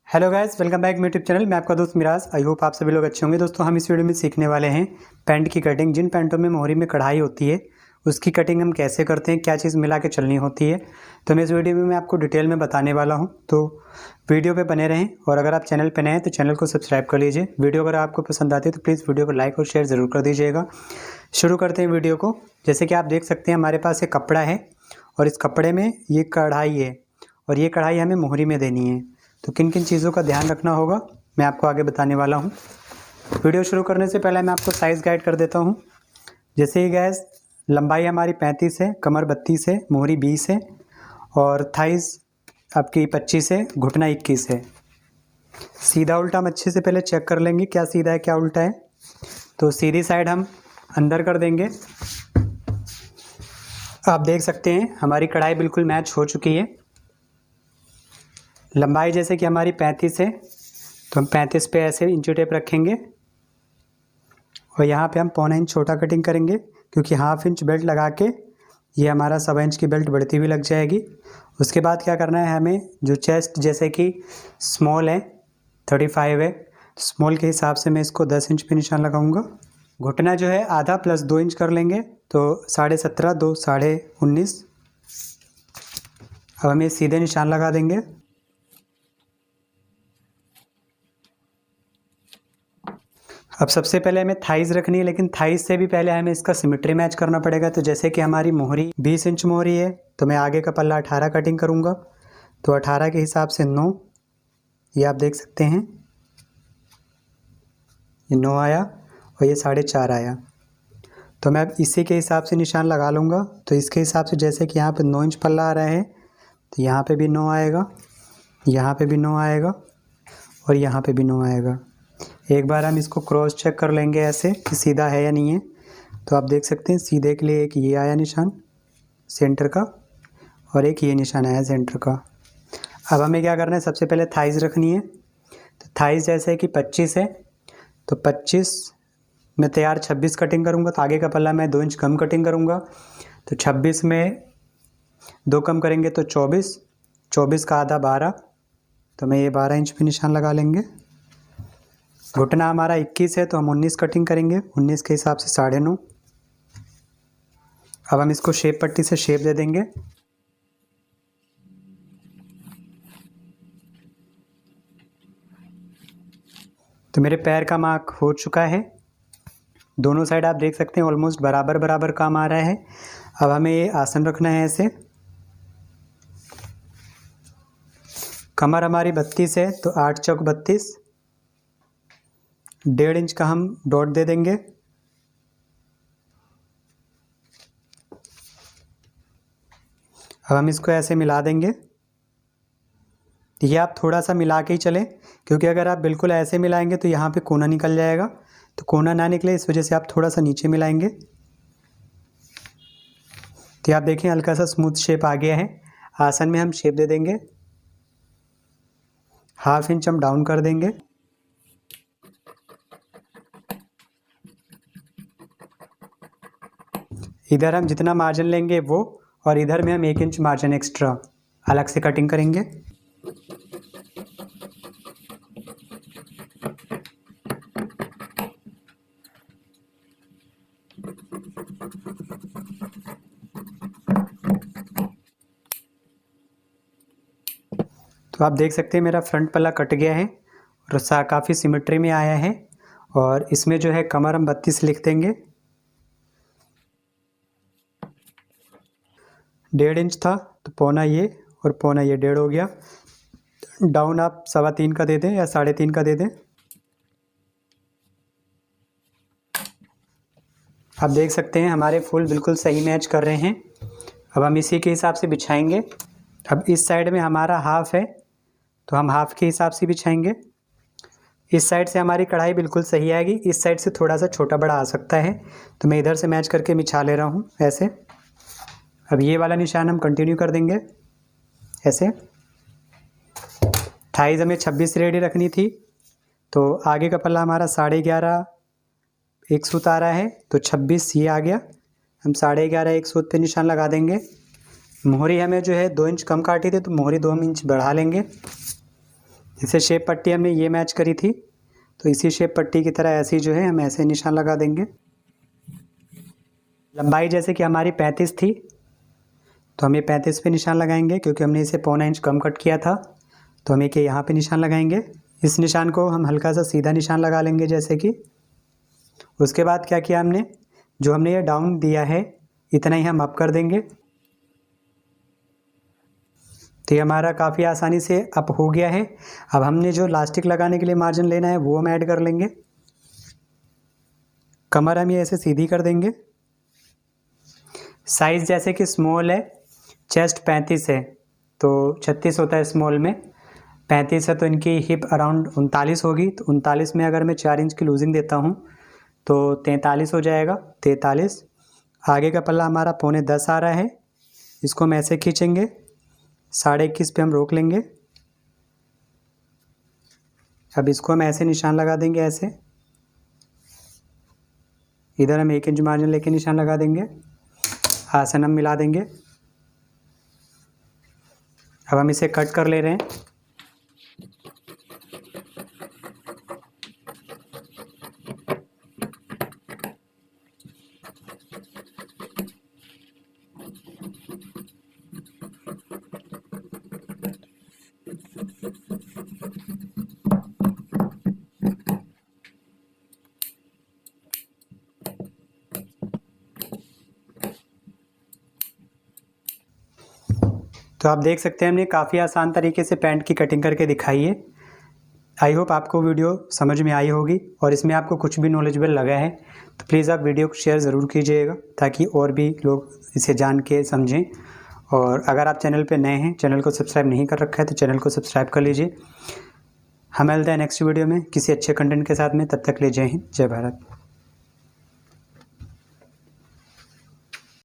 Hello guys, welcome back YouTube channel. मैं आपका दोस्त मिराज। आई होप आप सभी लोग अच्छे होंगे। दोस्तों, हम इस वीडियो में सीखने वाले हैं पैंट की कटिंग। जिन पैंटों में मोहरी में कढ़ाई होती है उसकी कटिंग हम कैसे करते हैं, क्या चीज़ मिला के चलनी होती है, तो मैं इस वीडियो में आपको डिटेल में बताने वाला हूं। तो वीडियो पे बने रहें और अगर आप चैनल पर नए हैं तो चैनल को सब्सक्राइब कर लीजिए। वीडियो अगर आपको पसंद आती है तो प्लीज़ वीडियो को लाइक और शेयर ज़रूर कर दीजिएगा। शुरू करते हैं वीडियो को। जैसे कि आप देख सकते हैं हमारे पास एक कपड़ा है और इस कपड़े में ये कढ़ाई है और ये कढ़ाई हमें मोहरी में देनी है। तो किन किन चीज़ों का ध्यान रखना होगा मैं आपको आगे बताने वाला हूँ। वीडियो शुरू करने से पहले मैं आपको साइज़ गाइड कर देता हूँ। जैसे ही गैस लंबाई हमारी 35 है, कमर 32 है, मोहरी 20 है और थाइस आपकी 25 है, घुटना 21 है। सीधा उल्टा हम अच्छे से पहले चेक कर लेंगे क्या सीधा है क्या उल्टा है। तो सीधी साइड हम अंदर कर देंगे। आप देख सकते हैं हमारी कढ़ाई बिल्कुल मैच हो चुकी है। लंबाई जैसे कि हमारी 35 है तो हम 35 पे ऐसे इंची टेप रखेंगे और यहाँ पे हम पौना इंच छोटा कटिंग करेंगे क्योंकि हाफ इंच बेल्ट लगा के ये हमारा 1.25 इंच की बेल्ट बढ़ती हुई लग जाएगी। उसके बाद क्या करना है, हमें जो चेस्ट जैसे कि स्मॉल है 35 है, स्मॉल के हिसाब से मैं इसको 10 इंच पे निशान लगाऊंगा। घुटना जो है आधा प्लस 2 इंच कर लेंगे तो 17.5, 2 19.5। अब हम ये सीधे निशान लगा देंगे। अब सबसे पहले हमें थाइज़ रखनी है, लेकिन थाइज़ से भी पहले हमें इसका सिमेट्री मैच करना पड़ेगा। तो जैसे कि हमारी मोहरी 20 इंच मोहरी है तो मैं आगे का पल्ला 18 कटिंग करूँगा। तो 18 के हिसाब से 9, ये आप देख सकते हैं ये 9 आया और ये 4.5 आया। तो मैं अब इसी के हिसाब से निशान लगा लूँगा। तो इसके हिसाब से जैसे कि यहाँ पर 9 इंच पल्ला आ रहा है तो यहाँ पर भी 9 आएगा, यहाँ पर भी 9 आएगा और यहाँ पर भी 9 आएगा। एक बार हम इसको क्रॉस चेक कर लेंगे ऐसे कि सीधा है या नहीं है। तो आप देख सकते हैं सीधे के लिए एक ये आया निशान सेंटर का और एक ये निशान आया सेंटर का। अब हमें क्या करना है, सबसे पहले थाइज़ रखनी है। तो थाइज़ जैसे कि 25 है तो 25 में तैयार 26 कटिंग करूँगा। तो आगे का पल्ला मैं 2 इंच कम कटिंग करूँगा। तो 26 में 2 कम करेंगे तो 24, 24 का आधा 12, तो मैं ये 12 इंच पे निशान लगा लेंगे। घुटना हमारा 21 है तो हम 19 कटिंग करेंगे, 19 के हिसाब से 9.5। अब हम इसको शेप पट्टी से शेप दे देंगे। तो मेरे पैर का मार्क हो चुका है। दोनों साइड आप देख सकते हैं ऑलमोस्ट बराबर बराबर काम आ रहा है। अब हमें ये आसन रखना है ऐसे। कमर हमारी 32 है तो 8 चौक 32, 1.5 इंच का हम डॉट दे देंगे। अब हम इसको ऐसे मिला देंगे। ये आप थोड़ा सा मिला के ही चलें क्योंकि अगर आप बिल्कुल ऐसे मिलाएंगे तो यहाँ पे कोना निकल जाएगा। तो कोना ना निकले इस वजह से आप थोड़ा सा नीचे मिलाएंगे। तो आप देखें हल्का सा स्मूथ शेप आ गया है। आसन में हम शेप दे देंगे, हाफ इंच हम डाउन कर देंगे। इधर हम जितना मार्जिन लेंगे वो, और इधर में हम 1 इंच मार्जिन एक्स्ट्रा अलग से कटिंग करेंगे। तो आप देख सकते हैं मेरा फ्रंट पल्ला कट गया है और काफ़ी सिमेट्री में आया है। और इसमें जो है कमर हम 32 लिख देंगे। 1.5 इंच था तो पौना ये और पौना ये 1.5 हो गया। डाउन आप 3.25 का दे दें या 3.5 का दे दें। आप देख सकते हैं हमारे फूल बिल्कुल सही मैच कर रहे हैं। अब हम इसी के हिसाब से बिछाएंगे। अब इस साइड में हमारा हाफ है तो हम हाफ के हिसाब से बिछाएंगे। इस साइड से हमारी कढ़ाई बिल्कुल सही आएगी, इस साइड से थोड़ा सा छोटा बड़ा आ सकता है। तो मैं इधर से मैच करके बिछा ले रहा हूँ ऐसे। अब ये वाला निशान हम कंटिन्यू कर देंगे ऐसे। थाइज़ हमें 26 रेडी रखनी थी तो आगे का पल्ला हमारा 11.5 एक सूत आ रहा है तो 26 ये आ गया। हम 11.5 एक सूत पे निशान लगा देंगे। मोहरी हमें जो है 2 इंच कम काटी थी तो मोहरी 2 इंच बढ़ा लेंगे। जैसे शेप पट्टी हमने ये मैच करी थी, तो इसी शेप पट्टी की तरह ऐसी जो है हम ऐसे निशान लगा देंगे। लंबाई जैसे कि हमारी 35 थी, तो हम ये 35 पे निशान लगाएंगे, क्योंकि हमने इसे 0.25 इंच कम कट किया था, तो हम एक यहाँ पे निशान लगाएंगे। इस निशान को हम हल्का सा सीधा निशान लगा लेंगे जैसे कि। उसके बाद क्या किया हमने, जो हमने ये डाउन दिया है इतना ही हम अप कर देंगे। तो ये हमारा काफ़ी आसानी से अप हो गया है। अब हमने जो लास्टिक लगाने के लिए मार्जिन लेना है वो हम ऐड कर लेंगे। कमर हम ये ऐसे सीधी कर देंगे। साइज़ जैसे कि स्मॉल है, चेस्ट 35 है तो 36 होता है स्मॉल में, 35 है तो इनकी हिप अराउंड 39 होगी। तो 39 में अगर मैं 4 इंच की लूजिंग देता हूँ तो 43 हो जाएगा, 43। आगे का पल्ला हमारा 9.25 आ रहा है, इसको हम ऐसे खींचेंगे, 21.5 पे हम रोक लेंगे। अब इसको हम ऐसे निशान लगा देंगे, ऐसे इधर हम 1 इंच मार्जिन लेके निशान लगा देंगे, आसन हम मिला देंगे। अब हम इसे कट कर ले रहे हैं। तो आप देख सकते हैं हमने काफ़ी आसान तरीके से पैंट की कटिंग करके दिखाई है। आई होप आपको वीडियो समझ में आई होगी और इसमें आपको कुछ भी नॉलेजेबल लगा है तो प्लीज़ आप वीडियो को शेयर ज़रूर कीजिएगा, ताकि और भी लोग इसे जान के समझें। और अगर आप चैनल पे नए हैं, चैनल को सब्सक्राइब नहीं कर रखा है तो चैनल को सब्सक्राइब कर लीजिए। हम मिलते हैं नेक्स्ट वीडियो में किसी अच्छे कंटेंट के साथ में। तब तक ले जय हिंद, जय भारत।